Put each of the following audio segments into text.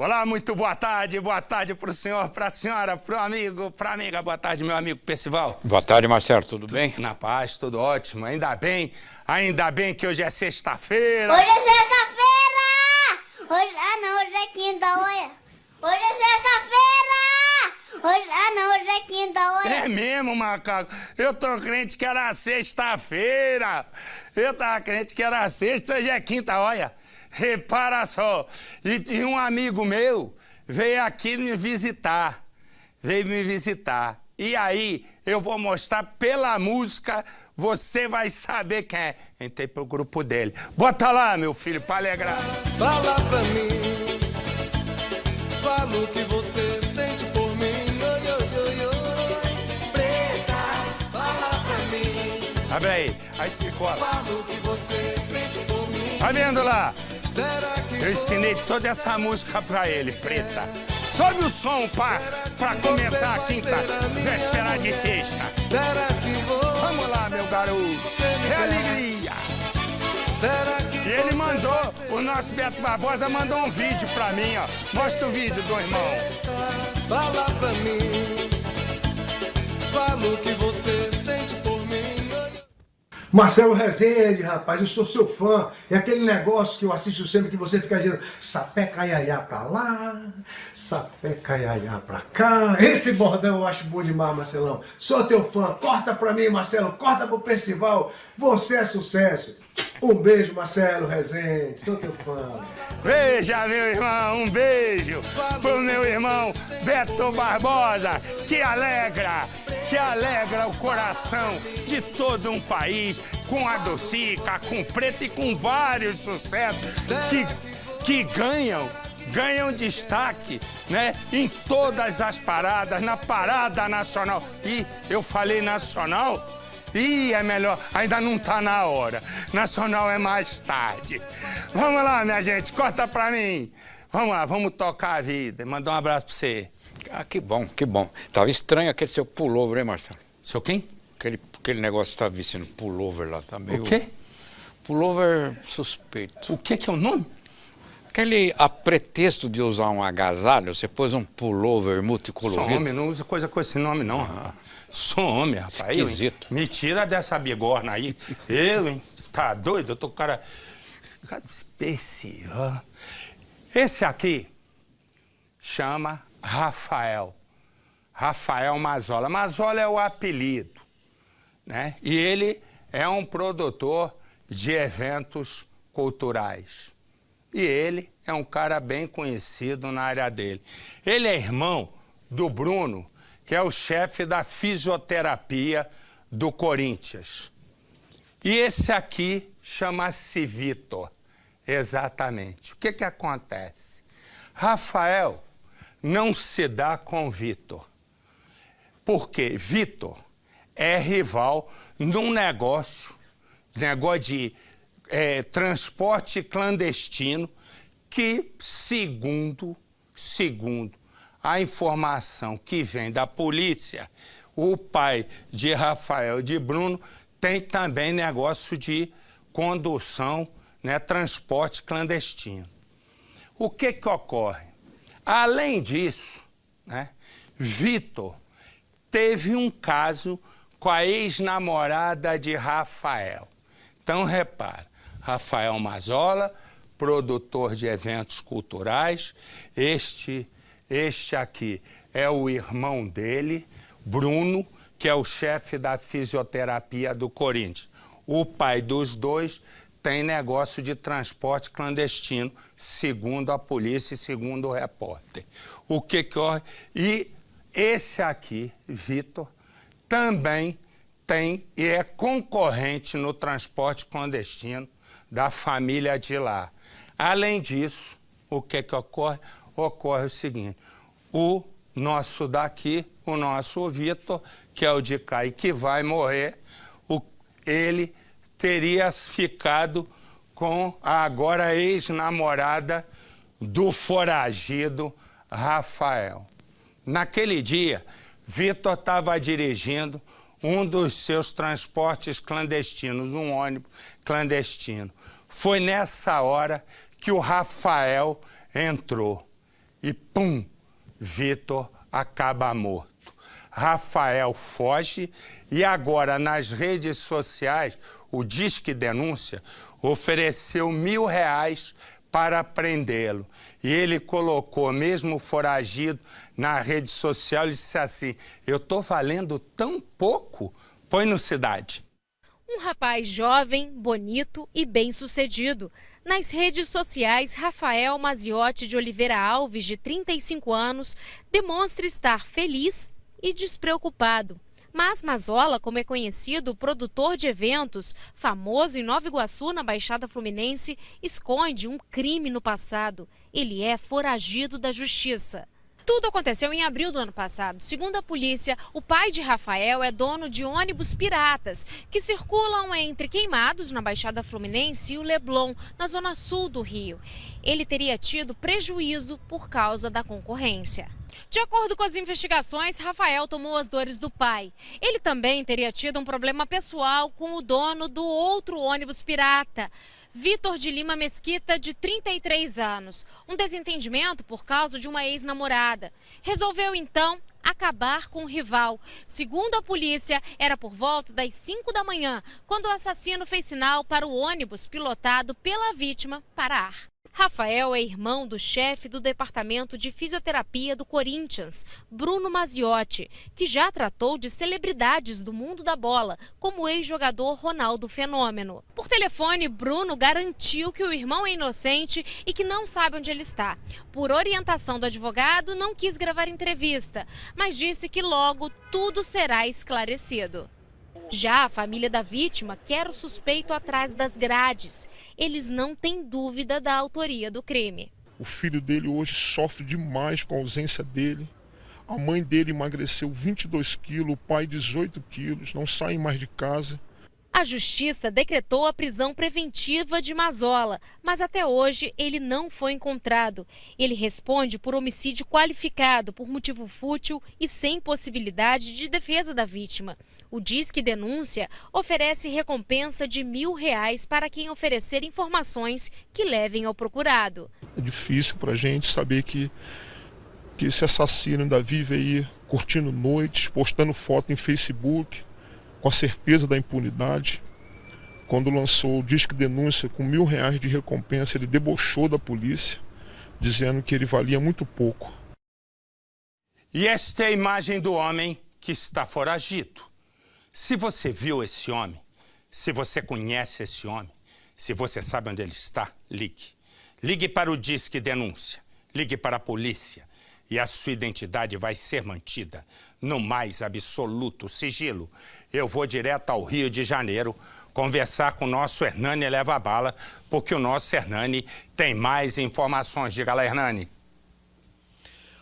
Olá, muito boa tarde pro senhor, pra senhora, pro amigo, pra amiga. Boa tarde, meu amigo Percival. Boa tarde, Marcelo, tudo bem? Na paz, tudo ótimo. Ainda bem que hoje é sexta-feira. Hoje é sexta-feira! Hoje é quinta, olha. Hoje é sexta-feira! Hoje é quinta, olha. É mesmo, macaco. Eu tô crente que era sexta-feira. Eu tava crente que era sexta, hoje é quinta, olha. Repara só, e um amigo meu veio aqui me visitar, E aí, eu vou mostrar pela música, você vai saber quem é. Entrei pro grupo dele. Bota lá, meu filho, pra alegrar. Fala pra mim, fala o que você sente por mim. Oi, oi, oi, oi. Preta, fala pra mim. Abre aí se cola. Fala o que você sente por mim. Tá vendo lá? Será que Eu ensinei toda essa música pra ele, Preta. Sobe o som pra começar a quinta, véspera de sexta. Será que Vamos lá, meu garoto. É alegria. Será que E ele mandou, o nosso Beto Barbosa mandou um vídeo pra mim, ó. Mostra o vídeo do irmão. fala pra mim, fala o que você sente por mim. Marcelo Rezende, rapaz, eu sou seu fã. É aquele negócio que eu assisto sempre que você fica dizendo sapé caiaiá pra lá, sapé caiaiá pra cá. Esse bordão eu acho bom demais, Marcelão. Sou teu fã. Corta pra mim, Marcelo. Corta pro Percival. Você é sucesso. Um beijo, Marcelo Rezende. Sou teu fã. Veja, meu irmão, um beijo pro meu irmão Beto Barbosa, que alegra o coração de todo um país, com a Docica, com Preta e com vários sucessos que ganham destaque, né, em todas as paradas, na parada nacional. E eu falei nacional, e é melhor, ainda não tá na hora. Nacional é mais tarde. Vamos lá, minha gente, corta pra mim. Vamos lá, vamos tocar a vida. Mandar um abraço pra você. Ah, que bom, que bom. Tava estranho aquele seu pullover, hein, Marcelo? Seu quem? Aquele negócio que você tá vestindo, pullover lá, tá meio... O quê? Pullover suspeito. O que é o nome? Aquele, a pretexto de usar um agasalho, você pôs um pullover multicolorido. Sou homem, não usa coisa com esse nome, não, rapaz. Sou homem, rapaz. Esquisito. Me tira dessa bigorna aí. Eu, hein? Tá doido? Eu tô com cara especial. Esse aqui chama Rafael. Rafael Mazzola. Mazzola é o apelido, né? E ele é um produtor de eventos culturais. E ele é um cara bem conhecido na área dele. Ele é irmão do Bruno, que é o chefe da fisioterapia do Corinthians. E esse aqui chama-se Vitor. Exatamente. O que acontece? Rafael não se dá com Vitor. Porque Vitor é rival num negócio de transporte clandestino que, segundo a informação que vem da polícia, o pai de Rafael de Bruno tem também negócio de condução, né, transporte clandestino. O que ocorre? Além disso, né, Vitor teve um caso com a ex-namorada de Rafael. Então, repara, Rafael Mazzola, produtor de eventos culturais, este aqui é o irmão dele, Bruno, que é o chefe da fisioterapia do Corinthians. O pai dos dois tem negócio de transporte clandestino, segundo a polícia e segundo o repórter. O que ocorre? E esse aqui, Vitor, também tem e é concorrente no transporte clandestino da família de lá. Além disso, o que ocorre? Ocorre o seguinte, o nosso Vitor, que é o de cá e que vai morrer, ele teria ficado com a agora ex-namorada do foragido Rafael. Naquele dia, Vitor estava dirigindo um dos seus transportes clandestinos, um ônibus clandestino. Foi nessa hora que o Rafael entrou. e pum, Vitor acaba morto. Rafael foge e agora nas redes sociais o Disque Denúncia ofereceu R$1.000 para prendê-lo. E ele colocou, mesmo foragido, na rede social, ele disse assim: eu tô valendo tão pouco? Põe no Cidade. Um rapaz jovem, bonito e bem-sucedido. Nas redes sociais, Rafael Maziotti de Oliveira Alves, de 35 anos, demonstra estar feliz e despreocupado. Mas Mazola, como é conhecido, produtor de eventos, famoso em Nova Iguaçu, na Baixada Fluminense, esconde um crime no passado. Ele é foragido da justiça. Tudo aconteceu em abril do ano passado. Segundo a polícia, o pai de Rafael é dono de ônibus piratas que circulam entre Queimados, na Baixada Fluminense, e o Leblon, na zona sul do Rio. Ele teria tido prejuízo por causa da concorrência. De acordo com as investigações, Rafael tomou as dores do pai. Ele também teria tido um problema pessoal com o dono do outro ônibus pirata, Vitor de Lima Mesquita, de 33 anos. Um desentendimento por causa de uma ex-namorada. Resolveu, então, acabar com o rival. Segundo a polícia, era por volta das 5 da manhã, quando o assassino fez sinal para o ônibus pilotado pela vítima parar. Rafael é irmão do chefe do departamento de fisioterapia do Corinthians, Bruno Maziotti, que já tratou de celebridades do mundo da bola, como o ex-jogador Ronaldo Fenômeno. Por telefone, Bruno garantiu que o irmão é inocente e que não sabe onde ele está. Por orientação do advogado, não quis gravar entrevista, mas disse que logo tudo será esclarecido. Já a família da vítima quer o suspeito atrás das grades. Eles não têm dúvida da autoria do crime. O filho dele hoje sofre demais com a ausência dele. A mãe dele emagreceu 22 quilos, o pai 18 quilos, não saem mais de casa. A justiça decretou a prisão preventiva de Mazola, mas até hoje ele não foi encontrado. Ele responde por homicídio qualificado, por motivo fútil e sem possibilidade de defesa da vítima. O Disque Denúncia oferece recompensa de R$1.000 para quem oferecer informações que levem ao procurado. É difícil para a gente saber que esse assassino ainda vive aí curtindo noites, postando foto em Facebook, com a certeza da impunidade. Quando lançou o Disque Denúncia com R$1.000 de recompensa, ele debochou da polícia, dizendo que ele valia muito pouco. E esta é a imagem do homem que está foragido. Se você viu esse homem, se você conhece esse homem, se você sabe onde ele está, ligue. Ligue para o Disque Denúncia, ligue para a polícia e a sua identidade vai ser mantida no mais absoluto sigilo. Eu vou direto ao Rio de Janeiro conversar com o nosso Hernani Leva Bala, porque o nosso Hernani tem mais informações. Diga lá, Hernani.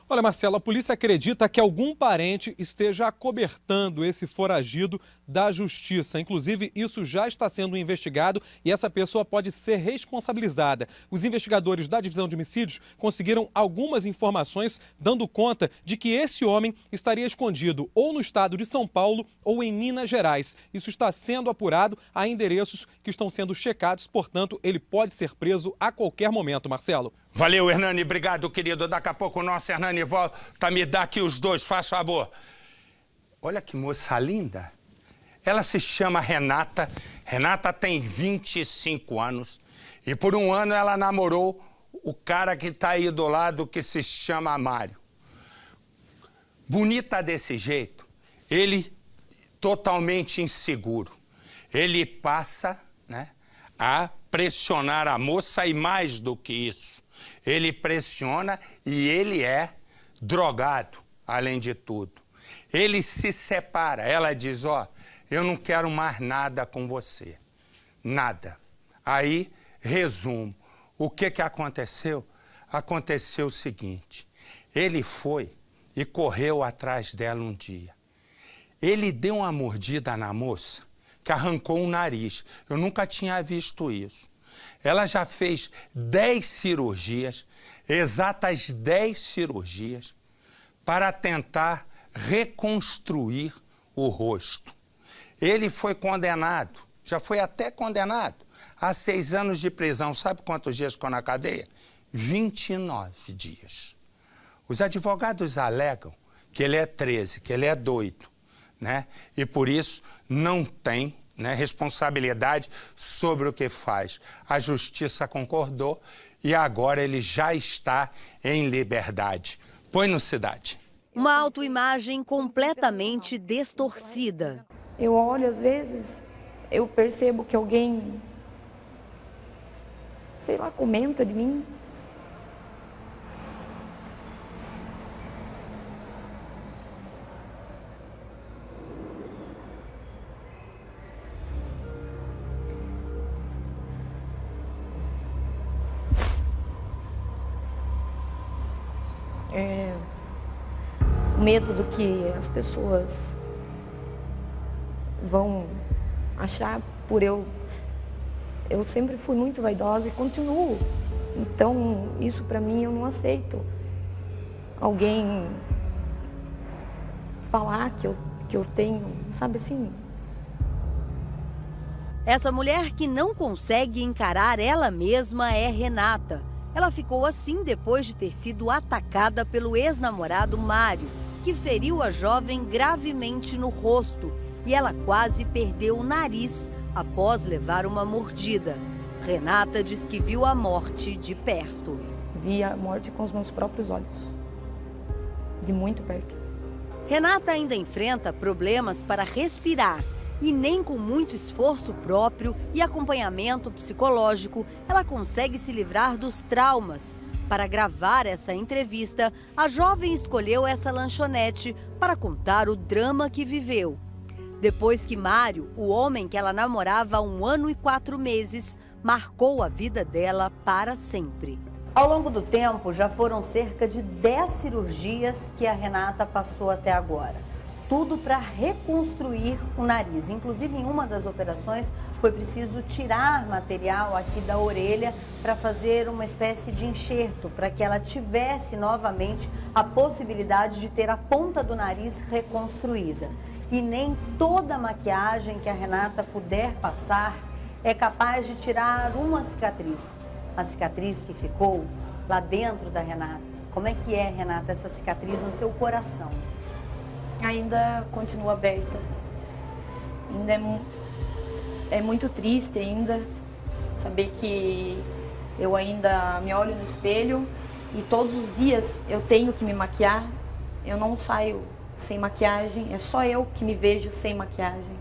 Olha, Marcelo, a polícia acredita que algum parente esteja acobertando esse foragido da justiça. Inclusive, isso já está sendo investigado e essa pessoa pode ser responsabilizada. Os investigadores da Divisão de Homicídios conseguiram algumas informações dando conta de que esse homem estaria escondido ou no estado de São Paulo ou em Minas Gerais. Isso está sendo apurado a endereços que estão sendo checados, portanto, ele pode ser preso a qualquer momento, Marcelo. Valeu, Hernani. Obrigado, querido. Daqui a pouco o nosso Hernani volta. Me dá aqui os dois, faz favor. Olha que moça linda. Ela se chama Renata. Renata tem 25 anos. E por um ano ela namorou o cara que está aí do lado, que se chama Mário. Bonita desse jeito. Ele totalmente inseguro. Ele passa, né, a pressionar a moça e mais do que isso. Ele pressiona e ele é drogado, além de tudo. Ele se separa. Ela diz, ó, eu não quero mais nada com você. Nada. Aí, resumo. O que aconteceu? Aconteceu o seguinte. Ele foi e correu atrás dela um dia. Ele deu uma mordida na moça que arrancou o nariz. Eu nunca tinha visto isso. Ela já fez 10 cirurgias, exatas 10 cirurgias, para tentar reconstruir o rosto. Ele foi condenado, já foi até condenado, a 6 anos de prisão. Sabe quantos dias ficou na cadeia? 29 dias. Os advogados alegam que ele é 13, que ele é doido, né? E por isso não tem, né, responsabilidade sobre o que faz. A justiça concordou e agora ele já está em liberdade. Põe no Cidade. Uma autoimagem completamente distorcida. Eu olho, às vezes, eu percebo que alguém, sei lá, comenta de mim. O medo do que as pessoas vão achar por eu sempre fui muito vaidosa e continuo. Então, isso para mim eu não aceito. Alguém falar que eu tenho, sabe assim? Essa mulher que não consegue encarar ela mesma é Renata. Ela ficou assim depois de ter sido atacada pelo ex-namorado Mário, que feriu a jovem gravemente no rosto e ela quase perdeu o nariz após levar uma mordida. Renata diz que viu a morte de perto. Vi a morte com os meus próprios olhos, de muito perto. Renata ainda enfrenta problemas para respirar e nem com muito esforço próprio e acompanhamento psicológico ela consegue se livrar dos traumas. Para gravar essa entrevista, a jovem escolheu essa lanchonete para contar o drama que viveu. Depois que Mário, o homem que ela namorava há 1 ano e 4 meses, marcou a vida dela para sempre. Ao longo do tempo, já foram cerca de 10 cirurgias que a Renata passou até agora. Tudo para reconstruir o nariz. Inclusive, em uma das operações, foi preciso tirar material aqui da orelha para fazer uma espécie de enxerto, para que ela tivesse novamente a possibilidade de ter a ponta do nariz reconstruída. E nem toda maquiagem que a Renata puder passar é capaz de tirar uma cicatriz. A cicatriz que ficou lá dentro da Renata. Como é que é, Renata, essa cicatriz no seu coração? Ainda continua aberta. Ainda é muito triste ainda saber que eu ainda me olho no espelho e todos os dias eu tenho que me maquiar. Eu não saio sem maquiagem, é só eu que me vejo sem maquiagem.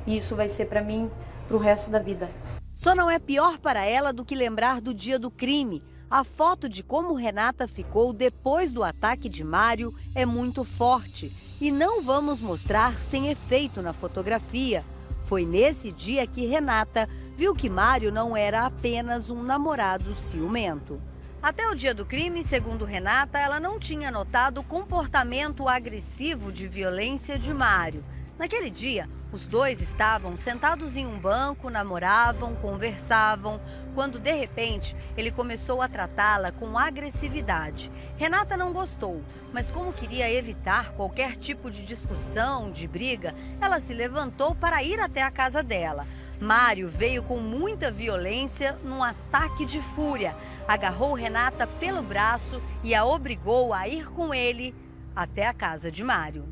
E isso vai ser para mim pro resto da vida. Só não é pior para ela do que lembrar do dia do crime. A foto de como Renata ficou depois do ataque de Mário é muito forte. E não vamos mostrar sem efeito na fotografia. Foi nesse dia que Renata viu que Mário não era apenas um namorado ciumento. Até o dia do crime, segundo Renata, ela não tinha notado o comportamento agressivo de violência de Mário. Naquele dia, os dois estavam sentados em um banco, namoravam, conversavam, quando de repente ele começou a tratá-la com agressividade. Renata não gostou, mas como queria evitar qualquer tipo de discussão, de briga, ela se levantou para ir até a casa dela. Mário veio com muita violência num ataque de fúria, agarrou Renata pelo braço e a obrigou a ir com ele até a casa de Mário.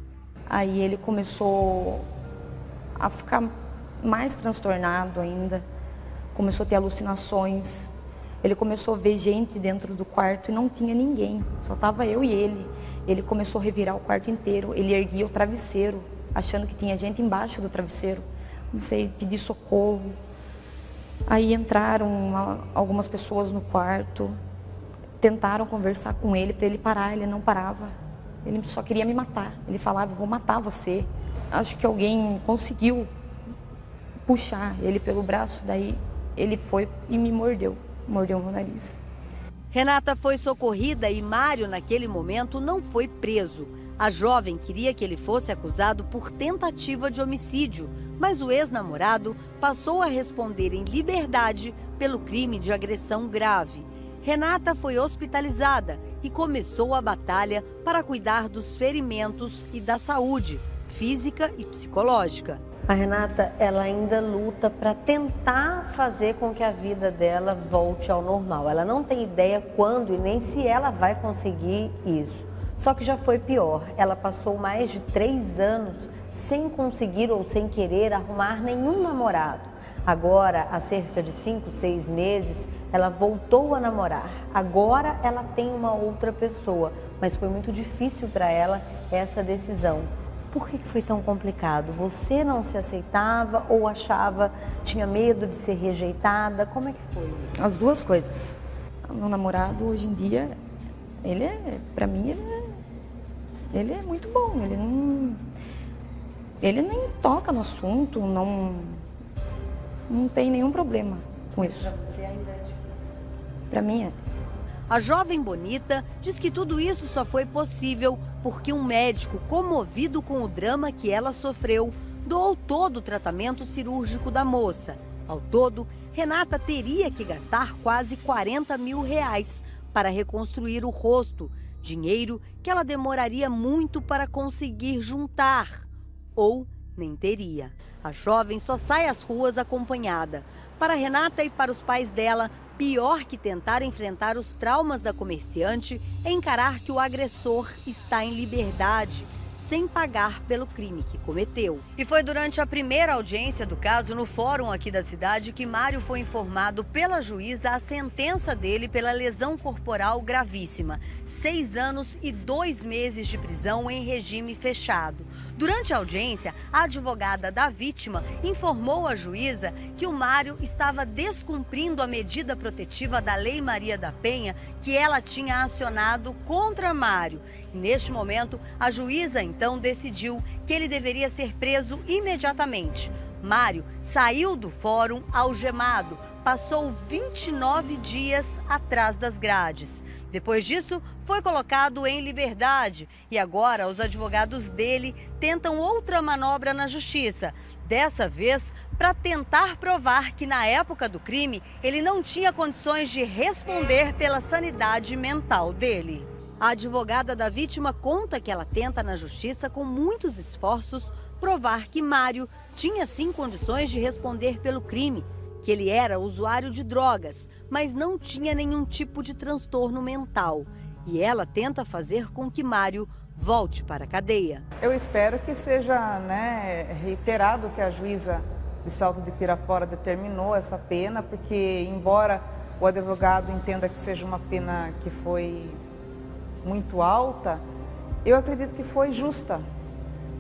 Aí ele começou a ficar mais transtornado ainda, começou a ter alucinações, ele começou a ver gente dentro do quarto e não tinha ninguém, só estava eu e ele. Ele começou a revirar o quarto inteiro, ele erguia o travesseiro, achando que tinha gente embaixo do travesseiro. Comecei a pedir socorro, aí entraram algumas pessoas no quarto, tentaram conversar com ele para ele parar, ele não parava. Ele só queria me matar. Ele falava, vou matar você. Acho que alguém conseguiu puxar ele pelo braço, daí ele foi e me mordeu meu nariz. Renata foi socorrida e Mário, naquele momento, não foi preso. A jovem queria que ele fosse acusado por tentativa de homicídio, mas o ex-namorado passou a responder em liberdade pelo crime de agressão grave. Renata foi hospitalizada e começou a batalha para cuidar dos ferimentos e da saúde física e psicológica. A Renata, ela ainda luta para tentar fazer com que a vida dela volte ao normal. Ela não tem ideia quando e nem se ela vai conseguir isso. Só que já foi pior. Ela passou mais de 3 anos sem conseguir ou sem querer arrumar nenhum namorado. Agora, há cerca de 5, 6 meses, ela voltou a namorar. Agora ela tem uma outra pessoa, mas foi muito difícil para ela essa decisão. Por que foi tão complicado? Você não se aceitava ou achava, tinha medo de ser rejeitada? Como é que foi? As duas coisas. O meu namorado, hoje em dia, pra mim, ele é muito bom. Ele nem toca no assunto, não tem nenhum problema com isso. Para você ainda é difícil? Para mim é. A jovem bonita diz que tudo isso só foi possível porque um médico, comovido com o drama que ela sofreu, doou todo o tratamento cirúrgico da moça. Ao todo, Renata teria que gastar quase R$40 mil para reconstruir o rosto, dinheiro que ela demoraria muito para conseguir juntar, ou nem teria. A jovem só sai às ruas acompanhada. Para Renata e para os pais dela, pior que tentar enfrentar os traumas da comerciante é encarar que o agressor está em liberdade, sem pagar pelo crime que cometeu. E foi durante a primeira audiência do caso no fórum aqui da cidade que Mário foi informado pela juíza a sentença dele pela lesão corporal gravíssima. 6 anos e 2 meses de prisão em regime fechado. Durante a audiência, a advogada da vítima informou à juíza que o Mário estava descumprindo a medida protetiva da Lei Maria da Penha que ela tinha acionado contra Mário. E neste momento, a juíza então decidiu que ele deveria ser preso imediatamente. Mário saiu do fórum algemado, passou 29 dias atrás das grades. Depois disso, foi colocado em liberdade e agora os advogados dele tentam outra manobra na justiça. Dessa vez, para tentar provar que na época do crime ele não tinha condições de responder pela sanidade mental dele. A advogada da vítima conta que ela tenta na justiça com muitos esforços provar que Mário tinha sim condições de responder pelo crime, que ele era usuário de drogas, mas não tinha nenhum tipo de transtorno mental. E ela tenta fazer com que Mário volte para a cadeia. Eu espero que seja reiterado que a juíza de Salto de Pirapora determinou essa pena, porque embora o advogado entenda que seja uma pena que foi muito alta, eu acredito que foi justa,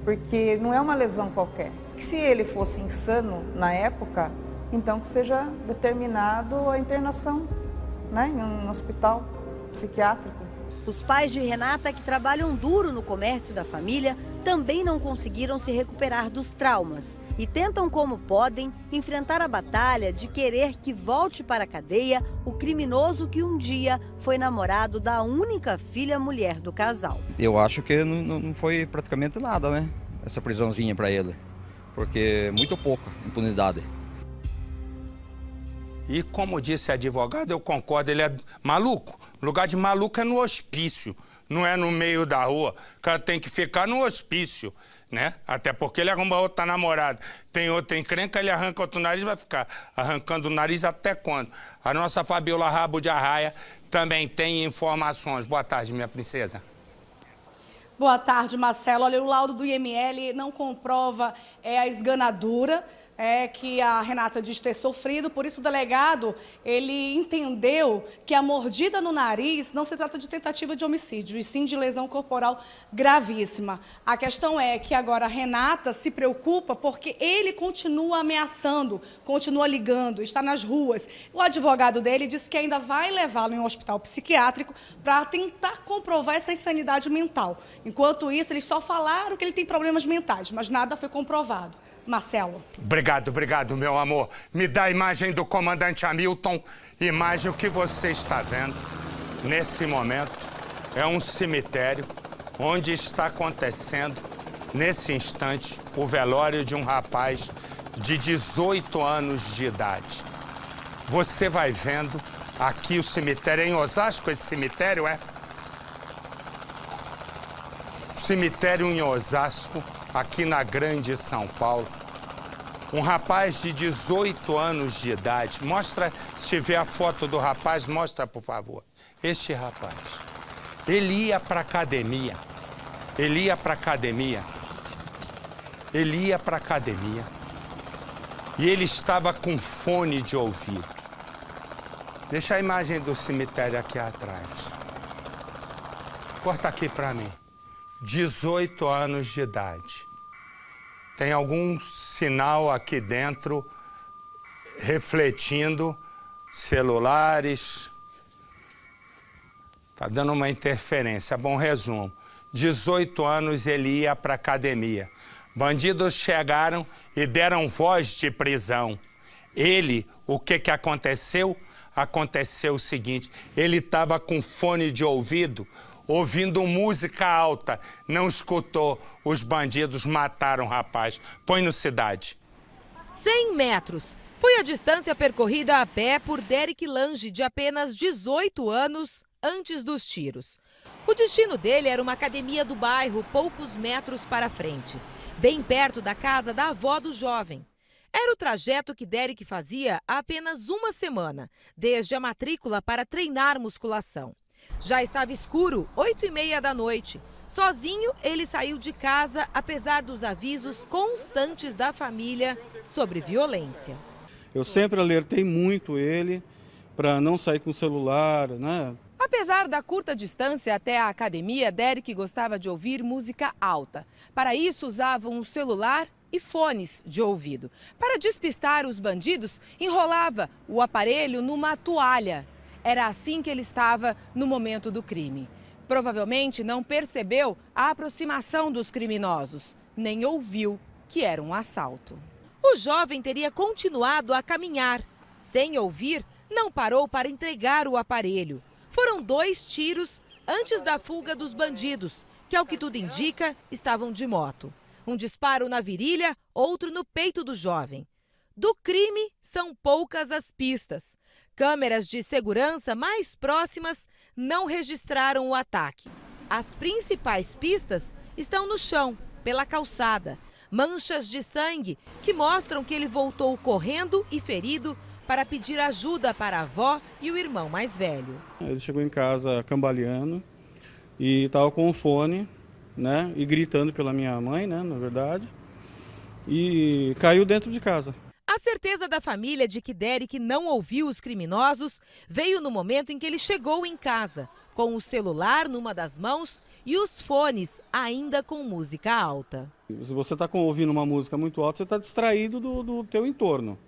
porque não é uma lesão qualquer. Se ele fosse insano na época, então que seja determinado a internação, em um hospital psiquiátrico. Os pais de Renata, que trabalham duro no comércio da família, também não conseguiram se recuperar dos traumas e tentam como podem enfrentar a batalha de querer que volte para a cadeia o criminoso que um dia foi namorado da única filha mulher do casal. Eu acho que não foi praticamente nada, essa prisãozinha para ele, porque muito pouca impunidade. E como disse a advogada, eu concordo, ele é maluco. O lugar de maluco é no hospício, não é no meio da rua. O cara tem que ficar no hospício, Até porque ele arruma outra namorada. Tem outra encrenca, ele arranca outro nariz, vai ficar arrancando o nariz até quando? A nossa Fabiola Rabo de Arraia também tem informações. Boa tarde, minha princesa. Boa tarde, Marcelo. Olha, o laudo do IML não comprova a esganadura que a Renata diz ter sofrido, por isso o delegado ele entendeu que a mordida no nariz não se trata de tentativa de homicídio, e sim de lesão corporal gravíssima. A questão é que agora a Renata se preocupa porque ele continua ameaçando, continua ligando, está nas ruas. O advogado dele disse que ainda vai levá-lo em um hospital psiquiátrico para tentar comprovar essa insanidade mental. Enquanto isso, eles só falaram que ele tem problemas mentais, mas nada foi comprovado. Marcelo. Obrigado, meu amor. Me dá a imagem do comandante Hamilton. Imagem o que você está vendo nesse momento. É um cemitério onde está acontecendo, nesse instante, o velório de um rapaz de 18 anos de idade. Você vai vendo aqui o cemitério. É em Osasco esse cemitério, Cemitério em Osasco, aqui na Grande São Paulo. Um rapaz de 18 anos de idade. Mostra, se vê a foto do rapaz, mostra, por favor. Este rapaz. Ele ia para academia. Ele ia para academia. Ele ia para academia. E ele estava com fone de ouvido. Deixa a imagem do cemitério aqui atrás. Corta aqui para mim. 18 anos de idade. Tem algum sinal aqui dentro refletindo celulares. Tá dando uma interferência. Bom resumo. 18 anos ele ia para academia. Bandidos chegaram e deram voz de prisão. Ele, o que aconteceu? Aconteceu o seguinte, ele estava com fone de ouvido, ouvindo música alta, não escutou, os bandidos mataram o rapaz. Põe no Cidade. 100 metros. Foi a distância percorrida a pé por Derek Lange, de apenas 18 anos, antes dos tiros. O destino dele era uma academia do bairro, poucos metros para frente, bem perto da casa da avó do jovem. Era o trajeto que Derek fazia há apenas uma semana, desde a matrícula para treinar musculação. Já estava escuro, 8h30 da noite. Sozinho, ele saiu de casa, apesar dos avisos constantes da família sobre violência. Eu sempre alertei muito ele para não sair com o celular, né? Apesar da curta distância até a academia, Derek gostava de ouvir música alta. Para isso, usavam um celular e fones de ouvido. Para despistar os bandidos, enrolava o aparelho numa toalha. Era assim que ele estava no momento do crime. Provavelmente não percebeu a aproximação dos criminosos, nem ouviu que era um assalto. O jovem teria continuado a caminhar. Sem ouvir, não parou para entregar o aparelho. Foram 2 tiros antes da fuga dos bandidos, que, ao que tudo indica, estavam de moto. Um disparo na virilha, outro no peito do jovem. Do crime, são poucas as pistas. Câmeras de segurança mais próximas não registraram o ataque. As principais pistas estão no chão, pela calçada. Manchas de sangue que mostram que ele voltou correndo e ferido para pedir ajuda para a avó e o irmão mais velho. Ele chegou em casa cambaleando e estava com o fone, né, e gritando pela minha mãe, né, na verdade, e caiu dentro de casa. A certeza da família de que Derek não ouviu os criminosos veio no momento em que ele chegou em casa, com o celular numa das mãos e os fones ainda com música alta. Se você está ouvindo uma música muito alta, você está distraído do teu entorno,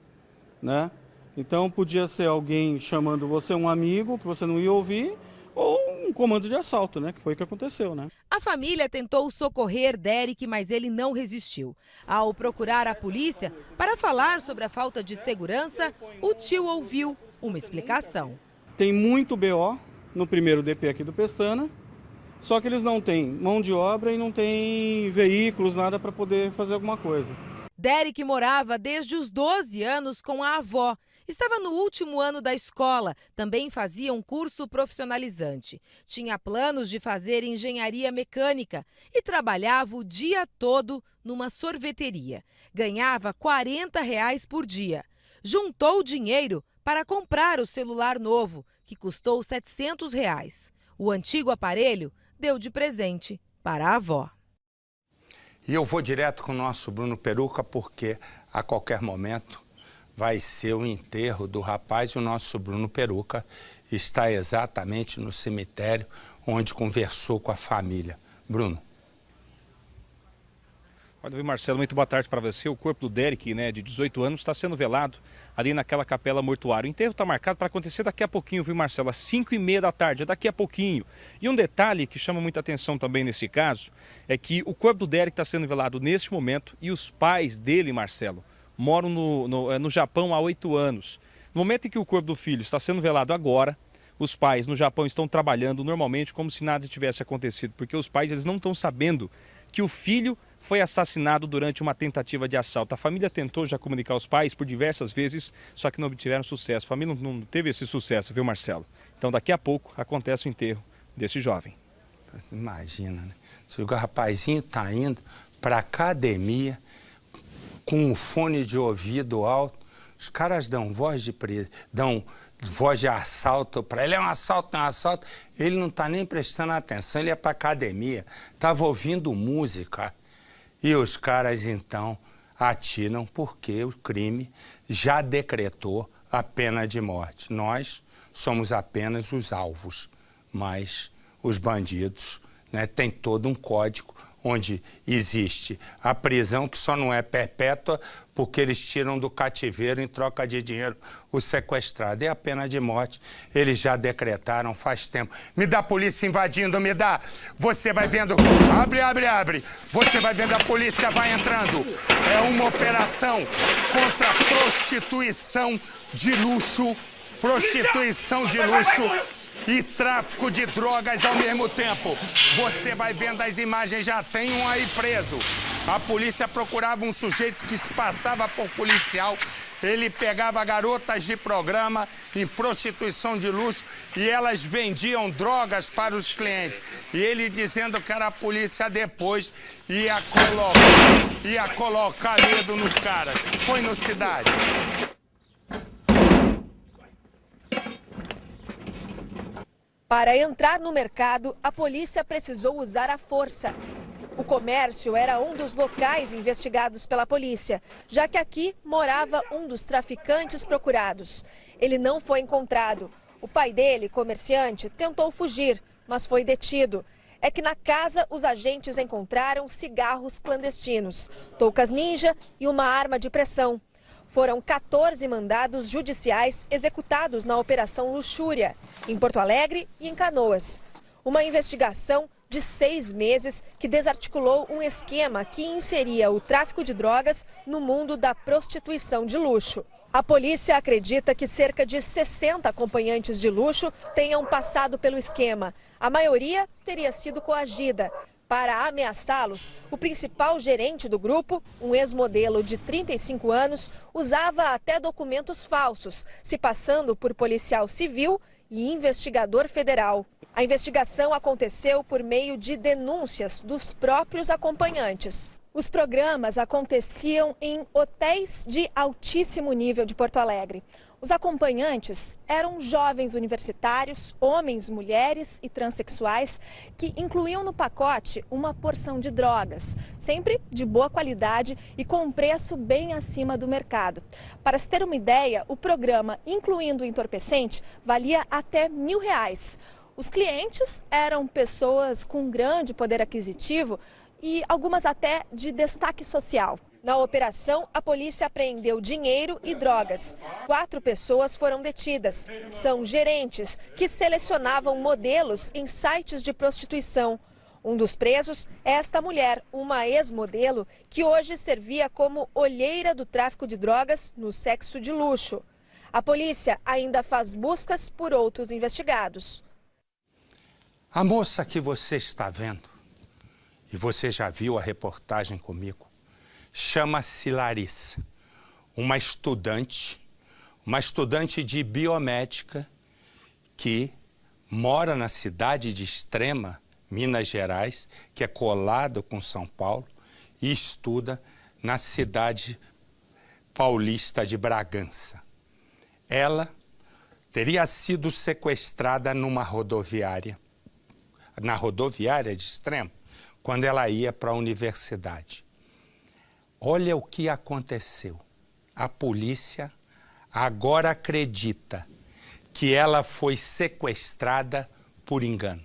né? Então podia ser alguém chamando você, um amigo que você não ia ouvir, ou um comando de assalto, né? Que foi o que aconteceu, né? A família tentou socorrer Derek, mas ele não resistiu. Ao procurar a polícia para falar sobre a falta de segurança, o tio ouviu uma explicação. Tem muito BO no primeiro DP aqui do Pestana, só que eles não têm mão de obra e não têm veículos, nada para poder fazer alguma coisa. Derek morava desde os 12 anos com a avó. Estava no último ano da escola, também fazia um curso profissionalizante. Tinha planos de fazer engenharia mecânica e trabalhava o dia todo numa sorveteria. Ganhava R$40 por dia. Juntou dinheiro para comprar o celular novo, que custou R$700. O antigo aparelho deu de presente para a avó. E eu vou direto com o nosso Bruno Peruca, porque a qualquer momento vai ser o enterro do rapaz e o nosso Bruno Peruca está exatamente no cemitério onde conversou com a família. Bruno. Olha, Marcelo, muito boa tarde para você. O corpo do Derek, né, de 18 anos, está sendo velado ali naquela capela mortuária. O enterro está marcado para acontecer daqui a pouquinho, viu, Marcelo? Às 5h30 da tarde, é daqui a pouquinho. E um detalhe que chama muita atenção também nesse caso é que o corpo do Derek está sendo velado neste momento e os pais dele, Marcelo, moram no Japão há 8 anos. No momento em que o corpo do filho está sendo velado agora, os pais no Japão estão trabalhando normalmente como se nada tivesse acontecido, porque os pais eles não estão sabendo que o filho foi assassinado durante uma tentativa de assalto. A família tentou já comunicar aos pais por diversas vezes, só que não obtiveram sucesso. A família não teve esse sucesso, viu, Marcelo? Então daqui a pouco acontece o enterro desse jovem. Imagina, né? O rapazinho está indo para a academia com um fone de ouvido alto, Os caras dão voz de assalto para ele. É um assalto, é um assalto. Ele não está nem prestando atenção, ele é para academia. Estava ouvindo música. E os caras, então, atiram porque o crime já decretou a pena de morte. Nós somos apenas os alvos, mas os bandidos, né, têm todo um código onde existe a prisão, que só não é perpétua, porque eles tiram do cativeiro em troca de dinheiro o sequestrado. E a pena de morte eles já decretaram faz tempo. Me dá a polícia invadindo, me dá. Você vai vendo, abre, abre, abre. Você vai vendo a polícia vai entrando. É uma operação contra a prostituição de luxo. Prostituição de luxo e tráfico de drogas ao mesmo tempo. Você vai vendo as imagens, já tem um aí preso. A polícia procurava um sujeito que se passava por policial. Ele pegava garotas de programa em prostituição de luxo e elas vendiam drogas para os clientes. E ele, dizendo que era a polícia, depois ia colocar medo nos caras. Põe no Cidade. Para entrar no mercado, a polícia precisou usar a força. O comércio era um dos locais investigados pela polícia, já que aqui morava um dos traficantes procurados. Ele não foi encontrado. O pai dele, comerciante, tentou fugir, mas foi detido. É que na casa os agentes encontraram cigarros clandestinos, toucas ninja e uma arma de pressão. Foram 14 mandados judiciais executados na Operação Luxúria, em Porto Alegre e em Canoas. Uma investigação de 6 meses que desarticulou um esquema que inseria o tráfico de drogas no mundo da prostituição de luxo. A polícia acredita que cerca de 60 acompanhantes de luxo tenham passado pelo esquema. A maioria teria sido coagida. Para ameaçá-los, o principal gerente do grupo, um ex-modelo de 35 anos, usava até documentos falsos, se passando por policial civil e investigador federal. A investigação aconteceu por meio de denúncias dos próprios acompanhantes. Os programas aconteciam em hotéis de altíssimo nível de Porto Alegre. Os acompanhantes eram jovens universitários, homens, mulheres e transexuais que incluíam no pacote uma porção de drogas, sempre de boa qualidade e com um preço bem acima do mercado. Para se ter uma ideia, o programa, incluindo o entorpecente, valia até R$1.000. Os clientes eram pessoas com grande poder aquisitivo e algumas até de destaque social. Na operação, a polícia apreendeu dinheiro e drogas. 4 pessoas foram detidas. São gerentes que selecionavam modelos em sites de prostituição. Um dos presos é esta mulher, uma ex-modelo, que hoje servia como olheira do tráfico de drogas no sexo de luxo. A polícia ainda faz buscas por outros investigados. A moça que você está vendo, e você já viu a reportagem comigo, chama-se Larissa, uma estudante de biomédica que mora na cidade de Extrema, Minas Gerais, que é colado com São Paulo, e estuda na cidade paulista de Bragança. Ela teria sido sequestrada na rodoviária de Extrema, quando ela ia para a universidade. Olha o que aconteceu. A polícia agora acredita que ela foi sequestrada por engano.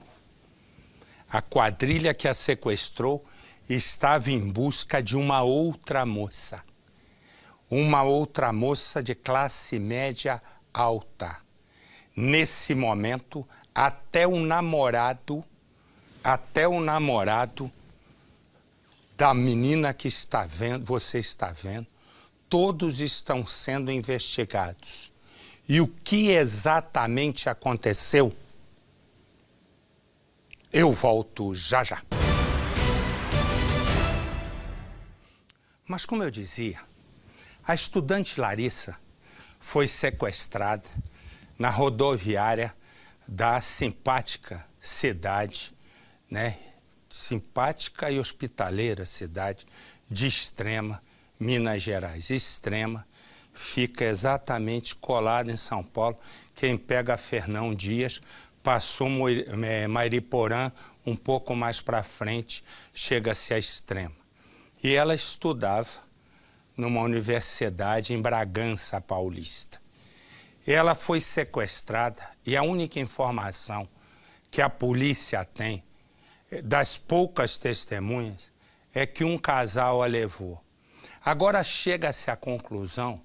A quadrilha que a sequestrou estava em busca de uma outra moça de classe média alta. Nesse momento, até o namorado da menina que você está vendo, todos estão sendo investigados. E o que exatamente aconteceu? Eu volto já já. Mas como eu dizia, a estudante Larissa foi sequestrada na rodoviária da simpática cidade, né? Simpática e hospitaleira cidade de Extrema, Minas Gerais. Extrema fica exatamente colado em São Paulo. Quem pega Fernão Dias, passou Mariporã, um pouco mais para frente, chega-se à Extrema. E ela estudava numa universidade em Bragança Paulista. Ela foi sequestrada e a única informação que a polícia tem, das poucas testemunhas, é que um casal a levou. Agora chega-se à conclusão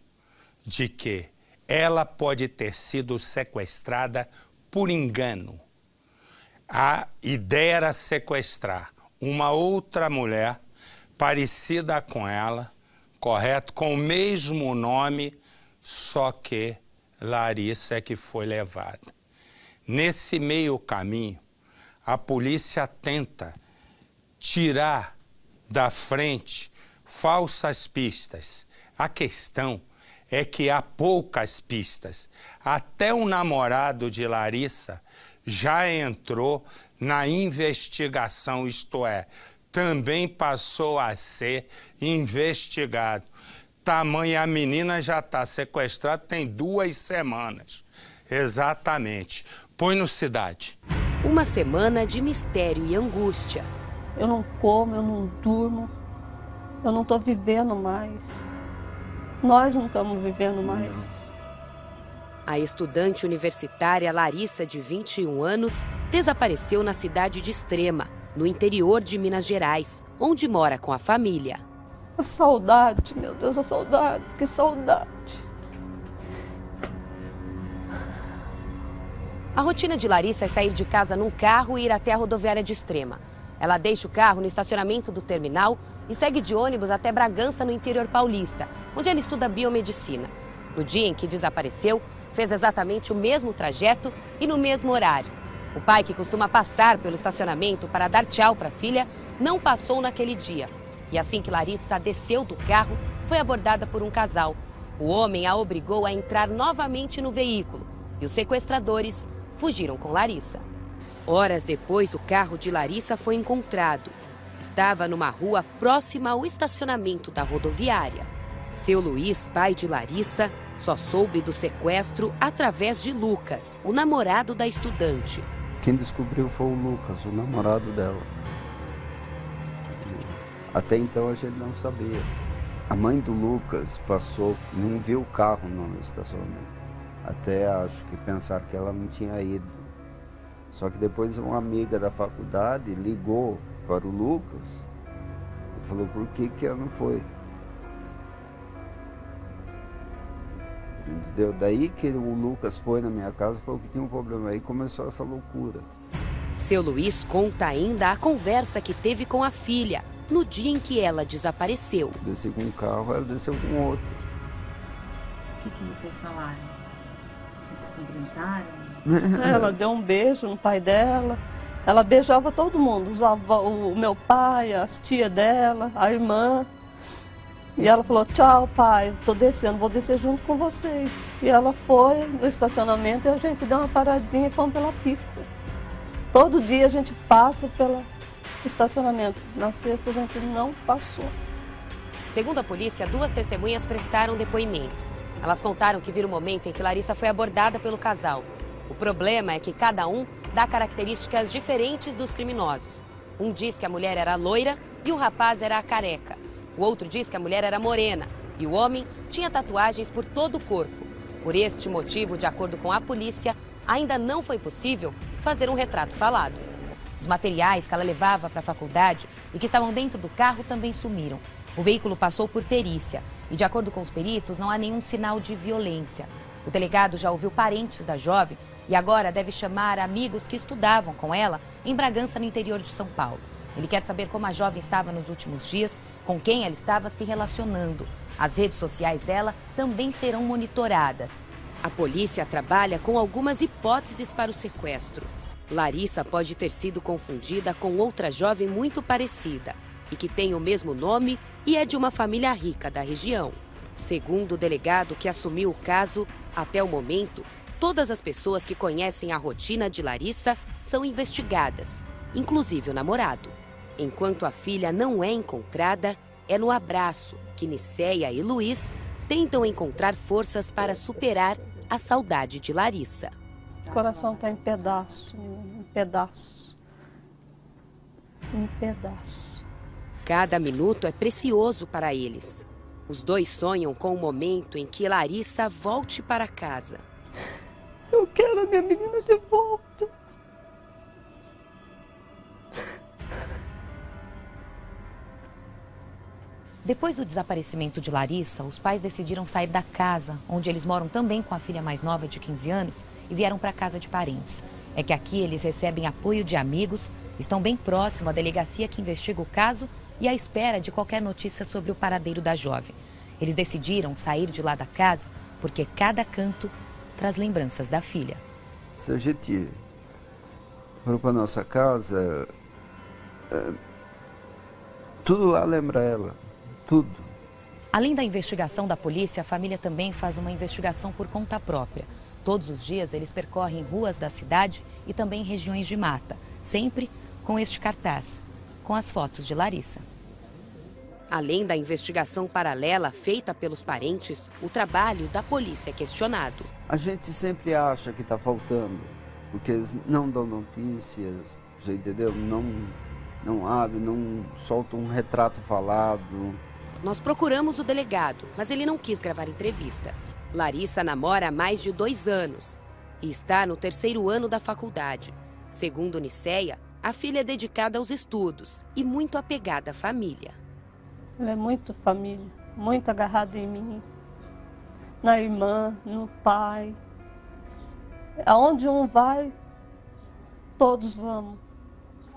de que ela pode ter sido sequestrada por engano. A ideia era sequestrar uma outra mulher parecida com ela, correto? Com o mesmo nome, só que Larissa é que foi levada. Nesse meio caminho, a polícia tenta tirar da frente falsas pistas. A questão é que há poucas pistas. Até o namorado de Larissa já entrou na investigação, isto é, também passou a ser investigado. Tamanha a menina já está sequestrada tem 2 semanas. Exatamente. Põe no Cidade. Uma semana de mistério e angústia. Eu não como, eu não durmo, eu não estou vivendo mais. Nós não estamos vivendo mais. A estudante universitária Larissa, de 21 anos, desapareceu na cidade de Extrema, no interior de Minas Gerais, onde mora com a família. A saudade, meu Deus, a saudade, que saudade. A rotina de Larissa é sair de casa num carro e ir até a rodoviária de Extrema. Ela deixa o carro no estacionamento do terminal e segue de ônibus até Bragança, no interior paulista, onde ela estuda biomedicina. No dia em que desapareceu, fez exatamente o mesmo trajeto e no mesmo horário. O pai, que costuma passar pelo estacionamento para dar tchau para a filha, não passou naquele dia. E assim que Larissa desceu do carro, foi abordada por um casal. O homem a obrigou a entrar novamente no veículo e os sequestradores fugiram com Larissa. Horas depois, o carro de Larissa foi encontrado. Estava numa rua próxima ao estacionamento da rodoviária. Seu Luiz, pai de Larissa, só soube do sequestro através de Lucas, o namorado da estudante. Quem descobriu foi o Lucas, o namorado dela. Até então a gente não sabia. A mãe do Lucas passou, não viu o carro no estacionamento. Até acho que pensaram que ela não tinha ido. Só que depois uma amiga da faculdade ligou para o Lucas e falou por que ela não foi. Entendeu? Daí que o Lucas foi na minha casa, falou que tinha um problema. Aí começou essa loucura. Seu Luiz conta ainda a conversa que teve com a filha no dia em que ela desapareceu. Desci com um carro, ela desceu com outro. O que vocês falaram? Vocês cumprimentaram? Ela deu um beijo no pai dela. Ela beijava todo mundo, o meu pai, as tias dela, a irmã. E ela falou, tchau pai, estou descendo, vou descer junto com vocês. E ela foi no estacionamento e a gente deu uma paradinha e fomos pela pista. Todo dia a gente passa pelo estacionamento. Na sexta a gente não passou. Segundo a polícia, 2 testemunhas prestaram depoimento. Elas contaram que viram o momento em que Larissa foi abordada pelo casal. O problema é que cada um dá características diferentes dos criminosos. Um diz que a mulher era loira e o rapaz era careca. O outro diz que a mulher era morena e o homem tinha tatuagens por todo o corpo. Por este motivo, de acordo com a polícia, ainda não foi possível fazer um retrato falado. Os materiais que ela levava para a faculdade e que estavam dentro do carro também sumiram. O veículo passou por perícia e, de acordo com os peritos, não há nenhum sinal de violência. O delegado já ouviu parentes da jovem e agora deve chamar amigos que estudavam com ela em Bragança, no interior de São Paulo. Ele quer saber como a jovem estava nos últimos dias, com quem ela estava se relacionando. As redes sociais dela também serão monitoradas. A polícia trabalha com algumas hipóteses para o sequestro. Larissa pode ter sido confundida com outra jovem muito parecida e que tem o mesmo nome e é de uma família rica da região. Segundo o delegado que assumiu o caso, até o momento, todas as pessoas que conhecem a rotina de Larissa são investigadas, inclusive o namorado. Enquanto a filha não é encontrada, é no abraço que Nicéia e Luiz tentam encontrar forças para superar a saudade de Larissa. O coração está em pedaço, em pedaço, em pedaço. Cada minuto é precioso para eles. Os dois sonham com o momento em que Larissa volte para casa. Eu quero a minha menina de volta. Depois do desaparecimento de Larissa, os pais decidiram sair da casa, onde eles moram também com a filha mais nova de 15 anos, e vieram para a casa de parentes. É que aqui eles recebem apoio de amigos, estão bem próximo à delegacia que investiga o caso e à espera de qualquer notícia sobre o paradeiro da jovem. Eles decidiram sair de lá da casa porque cada canto traz lembranças da filha. Se a gente for para nossa casa, tudo lá lembra ela, tudo. Além da investigação da polícia, a família também faz uma investigação por conta própria. Todos os dias eles percorrem ruas da cidade e também regiões de mata, sempre com este cartaz, com as fotos de Larissa. Além da investigação paralela feita pelos parentes, o trabalho da polícia é questionado. A gente sempre acha que está faltando, porque eles não dão notícias, você entendeu? Não abrem, não soltam um retrato falado. Nós procuramos o delegado, mas ele não quis gravar entrevista. Larissa namora há mais de 2 anos e está no 3º ano da faculdade. Segundo Niceia, a filha é dedicada aos estudos e muito apegada à família. Ela é muito família, muito agarrada em mim, na irmã, no pai. Aonde um vai, todos vamos.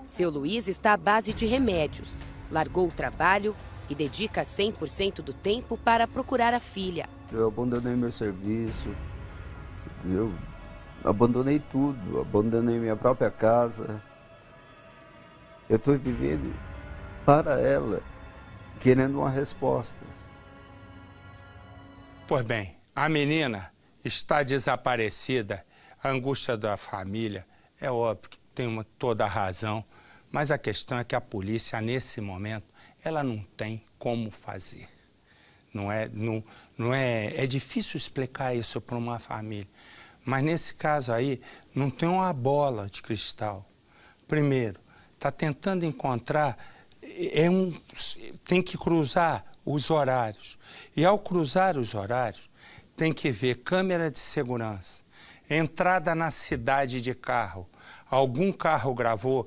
Seu Luiz está à base de remédios. Largou o trabalho e dedica 100% do tempo para procurar a filha. Eu abandonei meu serviço, eu abandonei tudo, abandonei minha própria casa. Eu estou vivendo para ela, querendo uma resposta. Pois bem, a menina está desaparecida, a angústia da família, é óbvio que tem toda a razão, mas a questão é que a polícia, nesse momento, ela não tem como fazer. É difícil explicar isso para uma família, mas nesse caso aí, não tem uma bola de cristal. Primeiro, está tentando encontrar, tem que cruzar os horários. E ao cruzar os horários, tem que ver câmera de segurança, entrada na cidade de carro. Algum carro gravou,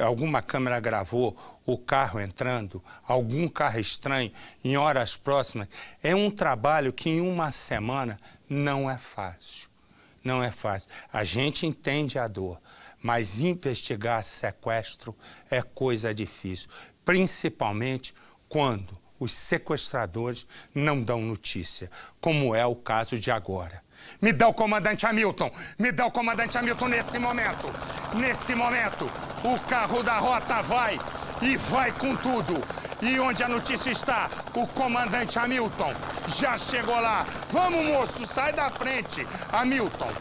alguma câmera gravou o carro entrando, algum carro estranho em horas próximas. É um trabalho que em uma semana não é fácil. Não é fácil. A gente entende a dor, mas investigar sequestro é coisa difícil, principalmente quando os sequestradores não dão notícia, como é o caso de agora. Me dá o comandante Hamilton, me dá o comandante Hamilton nesse momento. Nesse momento, o carro da rota vai e vai com tudo. E onde a notícia está, o comandante Hamilton já chegou lá. Vamos, moço, sai da frente, Hamilton.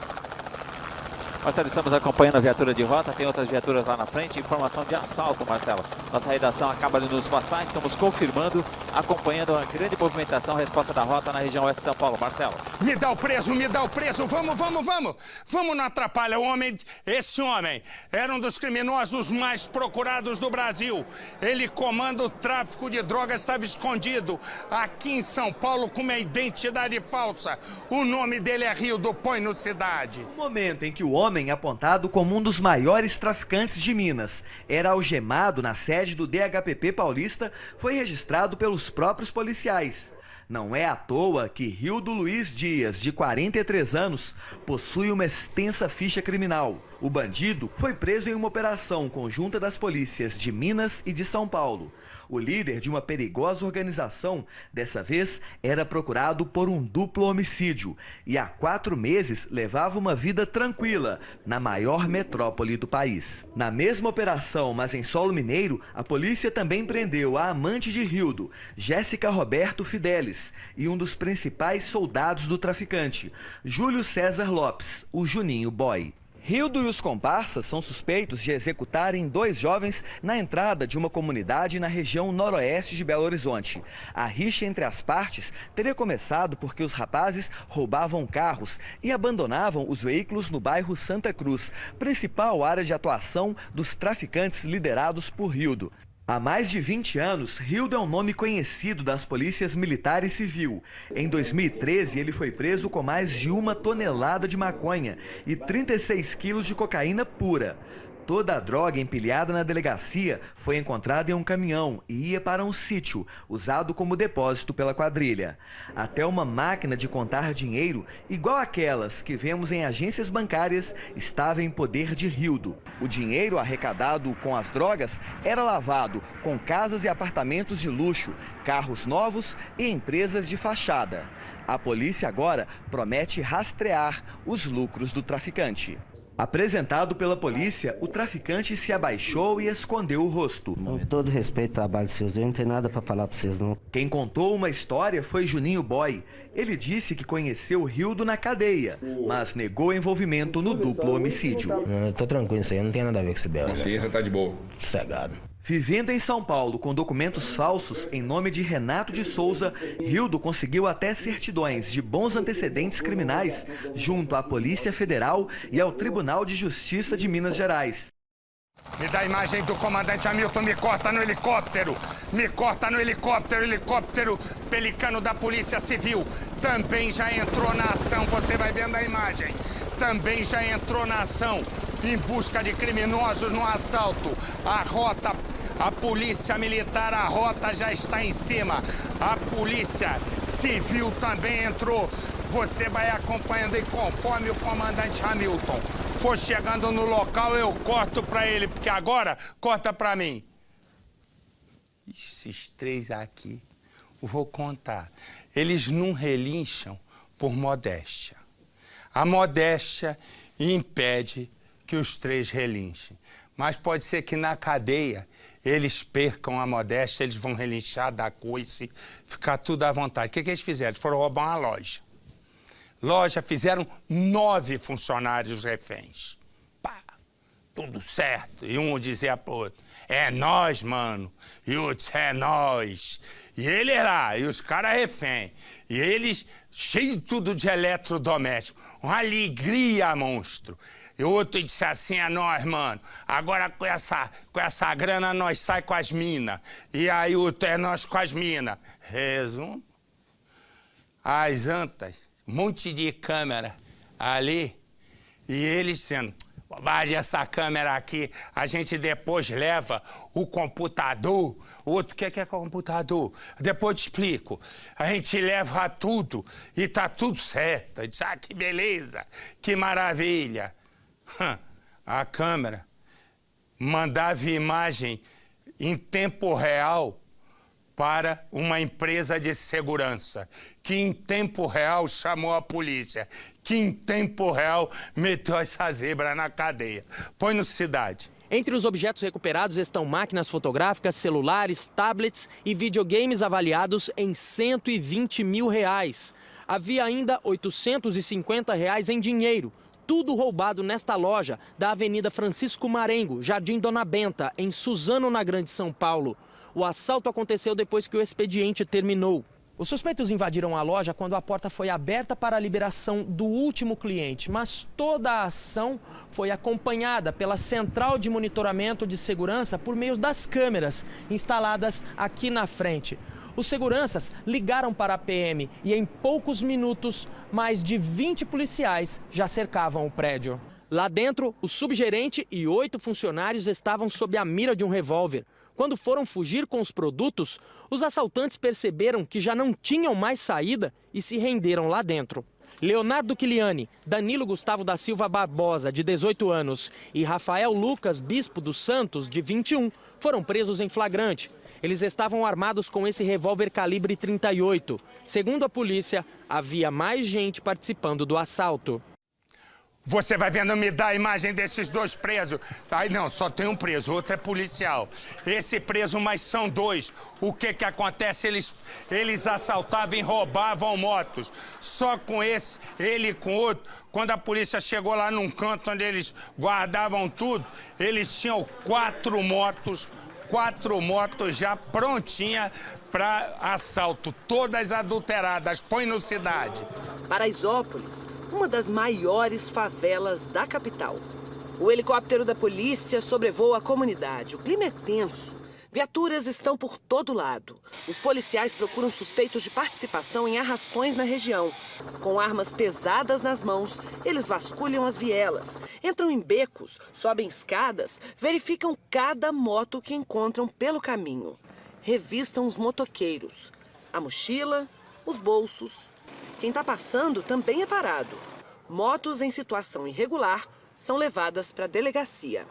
Marcelo, estamos acompanhando a viatura de rota, tem outras viaturas lá na frente, informação de assalto, Marcelo. Nossa redação acaba de nos passar, estamos confirmando, acompanhando a grande movimentação, resposta da rota na região oeste de São Paulo. Marcelo. Me dá o preso, vamos. Vamos, não atrapalha o homem. Esse homem era um dos criminosos mais procurados do Brasil. Ele comanda o tráfico de drogas, estava escondido aqui em São Paulo com uma identidade falsa. O nome dele é Rildo, põe no Cidade. No momento em que o homem apontado como um dos maiores traficantes de Minas era algemado na sede do DHPP paulista, foi registrado pelos próprios policiais. Não é à toa que Rildo Luiz Dias, de 43 anos, possui uma extensa ficha criminal. O bandido foi preso em uma operação conjunta das polícias de Minas e de São Paulo. O líder de uma perigosa organização, dessa vez, era procurado por um duplo homicídio e há 4 meses levava uma vida tranquila na maior metrópole do país. Na mesma operação, mas em solo mineiro, a polícia também prendeu a amante de Rildo, Jéssica Roberto Fidelis, e um dos principais soldados do traficante, Júlio César Lopes, o Juninho Boy. Rildo e os comparsas são suspeitos de executarem 2 jovens na entrada de uma comunidade na região noroeste de Belo Horizonte. A rixa entre as partes teria começado porque os rapazes roubavam carros e abandonavam os veículos no bairro Santa Cruz, principal área de atuação dos traficantes liderados por Rildo. Há mais de 20 anos, Rildo é um nome conhecido das polícias militar e civil. Em 2013, ele foi preso com mais de 1 tonelada de maconha e 36 quilos de cocaína pura. Toda a droga empilhada na delegacia foi encontrada em um caminhão e ia para um sítio, usado como depósito pela quadrilha. Até uma máquina de contar dinheiro, igual aquelas que vemos em agências bancárias, estava em poder de Rildo. O dinheiro arrecadado com as drogas era lavado com casas e apartamentos de luxo, carros novos e empresas de fachada. A polícia agora promete rastrear os lucros do traficante. Apresentado pela polícia, o traficante se abaixou e escondeu o rosto. Com todo respeito ao trabalho seus, eu não tenho nada para falar para vocês, não. Quem contou uma história foi Juninho Boy. Ele disse que conheceu Rildo na cadeia, mas negou envolvimento no duplo homicídio. Eu tô tranquilo, isso aí não tem nada a ver com esse BO. Consciência tá de boa. Sossegado. Vivendo em São Paulo com documentos falsos em nome de Renato de Souza, Rildo conseguiu até certidões de bons antecedentes criminais junto à Polícia Federal e ao Tribunal de Justiça de Minas Gerais. Me dá a imagem do comandante Hamilton, me corta no helicóptero. Me corta no helicóptero, helicóptero Pelicano da Polícia Civil. Também já entrou na ação, você vai vendo a imagem. Também já entrou na ação em busca de criminosos no assalto. A polícia militar, a rota já está em cima. A polícia civil também entrou. Você vai acompanhando e conforme o comandante Hamilton for chegando no local, eu corto para ele, porque agora corta para mim. Esses 3 aqui, vou contar. Eles não relincham por modéstia. A modéstia impede que os 3 relinchem. Mas pode ser que na cadeia eles percam a modéstia, eles vão relinchar, dar coice, ficar tudo à vontade. O que eles fizeram? Eles foram roubar uma loja. Fizeram 9 funcionários reféns. Pá, tudo certo. E um dizia pro outro, é nós, mano. E outros, é nós. E ele lá, e os caras refém. E eles, cheio tudo de eletrodoméstico. Uma alegria, monstro. E o outro disse assim, é nós, mano. Agora com essa grana nós sai com as minas. E aí o outro, é nós com as minas. Resumo. As antas, um monte de câmera ali. E eles dizendo, bobagem essa câmera aqui. A gente depois leva o computador. O outro, o que é computador? Depois eu te explico. A gente leva tudo e tá tudo certo. Eu disse, que beleza, que maravilha. A câmera mandava imagem em tempo real para uma empresa de segurança, que em tempo real chamou a polícia, que em tempo real meteu essa zebra na cadeia. Põe no Cidade. Entre os objetos recuperados estão máquinas fotográficas, celulares, tablets e videogames avaliados em R$120 mil. Havia ainda R$850 em dinheiro. Tudo roubado nesta loja da Avenida Francisco Marengo, Jardim Dona Benta, em Suzano, na Grande São Paulo. O assalto aconteceu depois que o expediente terminou. Os suspeitos invadiram a loja quando a porta foi aberta para a liberação do último cliente, mas toda a ação foi acompanhada pela central de monitoramento de segurança por meio das câmeras instaladas aqui na frente. Os seguranças ligaram para a PM e em poucos minutos, mais de 20 policiais já cercavam o prédio. Lá dentro, o subgerente e 8 funcionários estavam sob a mira de um revólver. Quando foram fugir com os produtos, os assaltantes perceberam que já não tinham mais saída e se renderam lá dentro. Leonardo Quiliani, Danilo Gustavo da Silva Barbosa, de 18 anos, e Rafael Lucas Bispo dos Santos, de 21, foram presos em flagrante. Eles estavam armados com esse revólver calibre 38. Segundo a polícia, havia mais gente participando do assalto. Você vai vendo, me dá a imagem desses 2 presos. Aí não, só tem um preso, outro é policial. Esse preso, mas são 2. O que que acontece? Eles assaltavam e roubavam motos. Só com esse, ele com outro. Quando a polícia chegou lá num canto onde eles guardavam tudo, eles tinham 4 motos já prontinhas para assalto, todas adulteradas. Põe no cidade. Paraisópolis, uma das maiores favelas da capital. O helicóptero da polícia sobrevoa a comunidade. O clima é tenso. Viaturas estão por todo lado. Os policiais procuram suspeitos de participação em arrastões na região. Com armas pesadas nas mãos, eles vasculham as vielas, entram em becos, sobem escadas, verificam cada moto que encontram pelo caminho. Revistam os motoqueiros, a mochila, os bolsos. Quem está passando também é parado. Motos em situação irregular são levadas para a delegacia.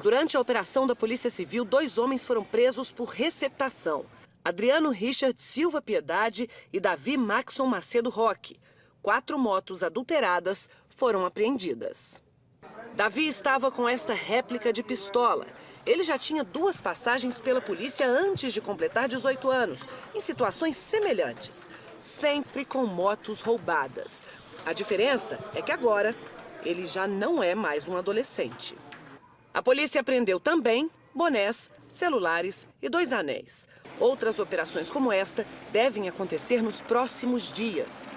Durante a operação da Polícia Civil, 2 homens foram presos por receptação. Adriano Richard Silva Piedade e Davi Maxon Macedo Roque. 4 motos adulteradas foram apreendidas. Davi estava com esta réplica de pistola. Ele já tinha 2 passagens pela polícia antes de completar 18 anos, em situações semelhantes, sempre com motos roubadas. A diferença é que agora ele já não é mais um adolescente. A polícia apreendeu também bonés, celulares e 2 anéis. Outras operações como esta devem acontecer nos próximos dias.